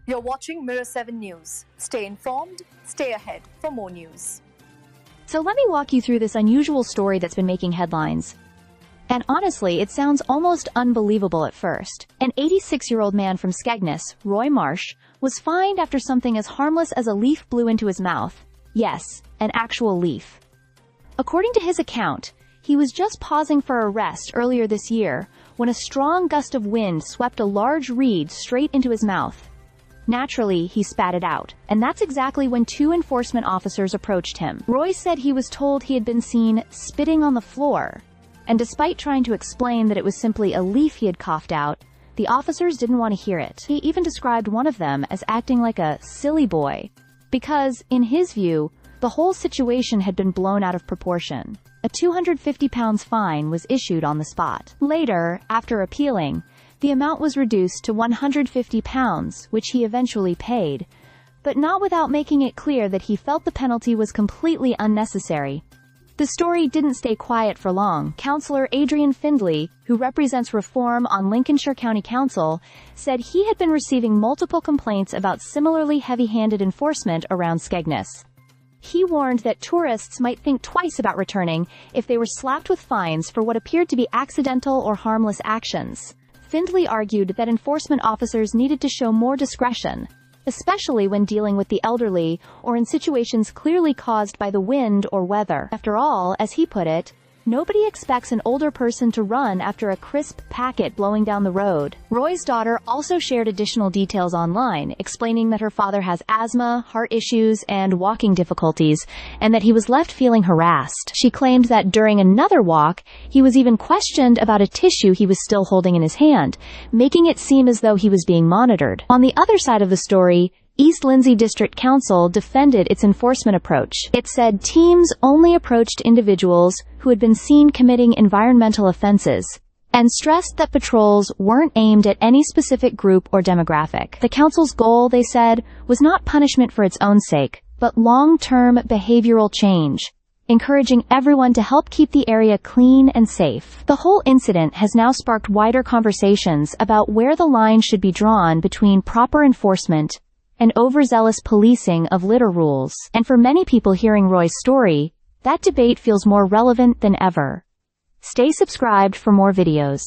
You're watching Mirror 7 News. Stay informed, stay ahead for more news. So let me walk you through this unusual story that's been making headlines. And honestly, it sounds almost unbelievable at first. An 86-year-old man from Skegness, Roy Marsh, was fined after something as harmless as a leaf blew into his mouth. Yes, an actual leaf. According to his account, he was just pausing for a rest earlier this year when a strong gust of wind swept a large reed straight into his mouth. Naturally, he spat it out, and that's exactly when two enforcement officers approached him. Roy said he was told he had been seen spitting on the floor, and despite trying to explain that it was simply a leaf he had coughed out, the officers didn't want to hear it. He even described one of them as acting like a silly boy, because, in his view, the whole situation had been blown out of proportion. A £250 fine was issued on the spot. Later, after appealing, the amount was reduced to £150, which he eventually paid, but not without making it clear that he felt the penalty was completely unnecessary. The story didn't stay quiet for long. Councillor Adrian Findlay, who represents Reform on Lincolnshire County Council, said he had been receiving multiple complaints about similarly heavy-handed enforcement around Skegness. He warned that tourists might think twice about returning if they were slapped with fines for what appeared to be accidental or harmless actions. Findlay argued that enforcement officers needed to show more discretion, especially when dealing with the elderly or in situations clearly caused by the wind or weather. After all, as he put it, nobody expects an older person to run after a crisp packet blowing down the road. Roy's daughter also shared additional details online, explaining that her father has asthma, heart issues, and walking difficulties, and that he was left feeling harassed. She claimed that during another walk, he was even questioned about a tissue he was still holding in his hand, making it seem as though he was being monitored. On the other side of the story, East Lindsey District Council defended its enforcement approach. It said teams only approached individuals who had been seen committing environmental offenses, and stressed that patrols weren't aimed at any specific group or demographic. The council's goal, they said, was not punishment for its own sake, but long-term behavioral change, encouraging everyone to help keep the area clean and safe. The whole incident has now sparked wider conversations about where the line should be drawn between proper enforcement and overzealous policing of litter rules. And for many people hearing Roy's story, that debate feels more relevant than ever. Stay subscribed for more videos.